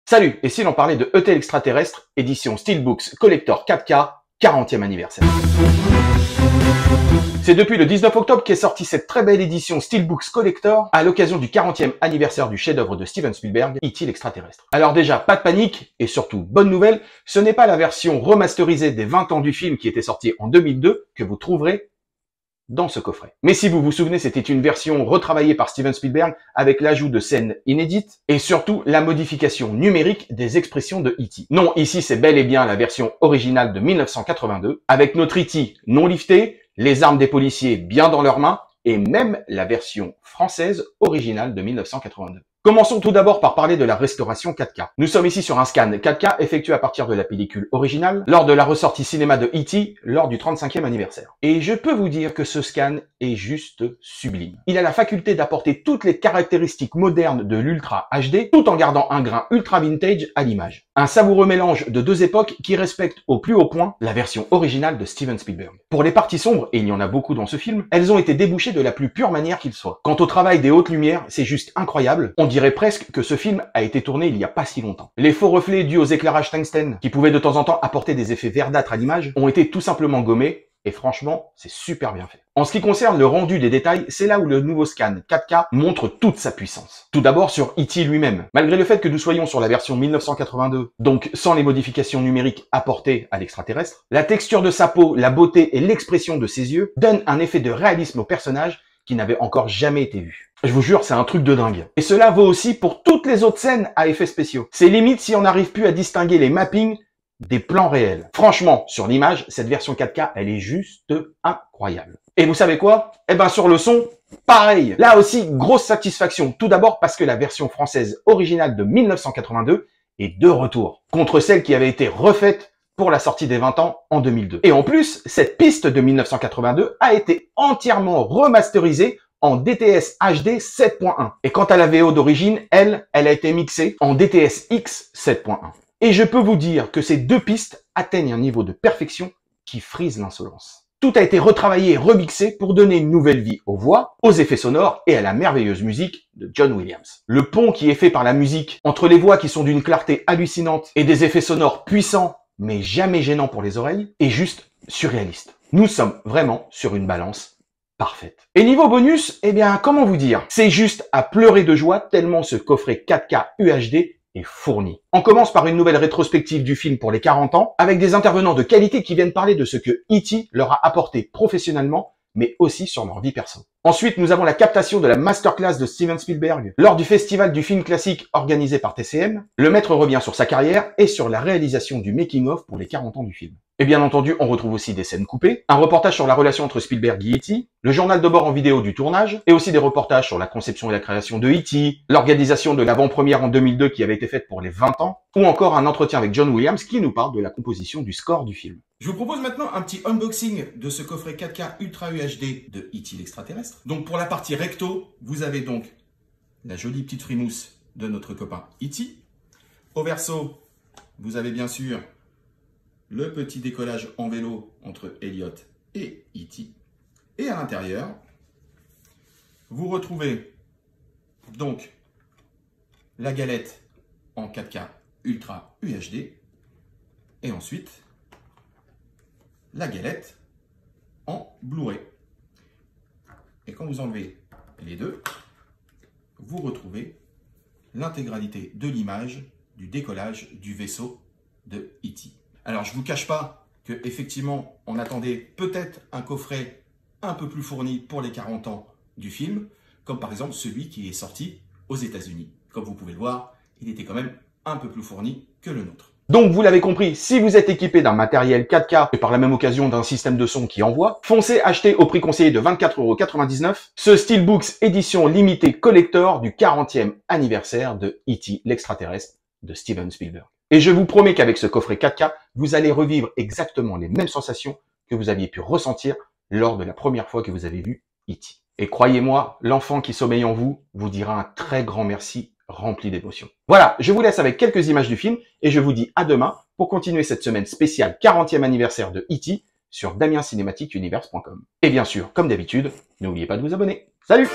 Salut, et si l'on parlait de E.T. l'extraterrestre, édition Steelbooks Collector 4K, 40e anniversaire. C'est depuis le 19 octobre qu'est sortie cette très belle édition Steelbooks Collector à l'occasion du 40e anniversaire du chef-d'œuvre de Steven Spielberg, E.T. l'extraterrestre. Alors déjà, pas de panique, et surtout, bonne nouvelle, ce n'est pas la version remasterisée des 20 ans du film qui était sortie en 2002 que vous trouverez dans ce coffret. Mais si vous vous souvenez, c'était une version retravaillée par Steven Spielberg avec l'ajout de scènes inédites et surtout la modification numérique des expressions de E.T. Non, ici c'est bel et bien la version originale de 1982 avec notre E.T. non lifté, les armes des policiers bien dans leurs mains et même la version française originale de 1982. Commençons tout d'abord par parler de la restauration 4K. Nous sommes ici sur un scan 4K effectué à partir de la pellicule originale lors de la ressortie cinéma de E.T. lors du 35e anniversaire. Et je peux vous dire que ce scan est juste sublime. Il a la faculté d'apporter toutes les caractéristiques modernes de l'Ultra HD tout en gardant un grain ultra vintage à l'image. Un savoureux mélange de deux époques qui respecte au plus haut point la version originale de Steven Spielberg. Pour les parties sombres, et il y en a beaucoup dans ce film, elles ont été débouchées de la plus pure manière qu'il soit. Quant au travail des hautes lumières, c'est juste incroyable. On dirait presque que ce film a été tourné il y a pas si longtemps. Les faux reflets dus aux éclairages tungstène, qui pouvaient de temps en temps apporter des effets verdâtres à l'image, ont été tout simplement gommés, et franchement, c'est super bien fait. En ce qui concerne le rendu des détails, c'est là où le nouveau scan 4K montre toute sa puissance. Tout d'abord sur E.T. lui-même. Malgré le fait que nous soyons sur la version 1982, donc sans les modifications numériques apportées à l'extraterrestre, la texture de sa peau, la beauté et l'expression de ses yeux donnent un effet de réalisme au personnage qui n'avait encore jamais été vu. Je vous jure, c'est un truc de dingue. Et cela vaut aussi pour toutes les autres scènes à effets spéciaux. C'est limite si on n'arrive plus à distinguer les mappings des plans réels. Franchement, sur l'image, cette version 4K, elle est juste incroyable. Et vous savez quoi? Eh ben sur le son, pareil. Là aussi, grosse satisfaction. Tout d'abord parce que la version française originale de 1982 est de retour, contre celle qui avait été refaite pour la sortie des 20 ans en 2002. Et en plus, cette piste de 1982 a été entièrement remasterisée en DTS HD 7.1. Et quant à la VO d'origine, elle a été mixée en DTS X 7.1. Et je peux vous dire que ces deux pistes atteignent un niveau de perfection qui frise l'insolence. Tout a été retravaillé et remixé pour donner une nouvelle vie aux voix, aux effets sonores et à la merveilleuse musique de John Williams. Le pont qui est fait par la musique entre les voix qui sont d'une clarté hallucinante et des effets sonores puissants mais jamais gênants pour les oreilles est juste surréaliste. Nous sommes vraiment sur une balance parfaite. Et niveau bonus, eh bien, comment vous dire? C'est juste à pleurer de joie tellement ce coffret 4K UHD est fourni. On commence par une nouvelle rétrospective du film pour les 40 ans, avec des intervenants de qualité qui viennent parler de ce que E.T. leur a apporté professionnellement, mais aussi sur leur vie perso. Ensuite, nous avons la captation de la masterclass de Steven Spielberg lors du festival du film classique organisé par TCM. Le maître revient sur sa carrière et sur la réalisation du making-of pour les 40 ans du film. Et bien entendu, on retrouve aussi des scènes coupées, un reportage sur la relation entre Spielberg et E.T., le journal de bord en vidéo du tournage, et aussi des reportages sur la conception et la création de E.T., l'organisation de l'avant-première en 2002 qui avait été faite pour les 20 ans, ou encore un entretien avec John Williams qui nous parle de la composition du score du film. Je vous propose maintenant un petit unboxing de ce coffret 4K Ultra UHD de E.T. l'extraterrestre. Donc pour la partie recto, vous avez donc la jolie petite frimousse de notre copain E.T. Au verso, vous avez bien sûr le petit décollage en vélo entre Elliot et E.T. Et à l'intérieur, vous retrouvez donc la galette en 4K Ultra UHD et ensuite la galette en Blu-ray. Et quand vous enlevez les deux, vous retrouvez l'intégralité de l'image du décollage du vaisseau de E.T. Alors, je ne vous cache pas que effectivement, on attendait peut-être un coffret un peu plus fourni pour les 40 ans du film, comme par exemple celui qui est sorti aux États-Unis. Comme vous pouvez le voir, il était quand même un peu plus fourni que le nôtre. Donc, vous l'avez compris, si vous êtes équipé d'un matériel 4K et par la même occasion d'un système de son qui envoie, foncez acheter au prix conseillé de 24,99 € ce Steelbooks édition limitée collector du 40e anniversaire de E.T. l'extraterrestre de Steven Spielberg. Et je vous promets qu'avec ce coffret 4K, vous allez revivre exactement les mêmes sensations que vous aviez pu ressentir lors de la première fois que vous avez vu E.T. Et croyez-moi, l'enfant qui sommeille en vous vous dira un très grand merci rempli d'émotions. Voilà, je vous laisse avec quelques images du film et je vous dis à demain pour continuer cette semaine spéciale 40e anniversaire de E.T. sur damiencinematicuniverse.com. Et bien sûr, comme d'habitude, n'oubliez pas de vous abonner. Salut!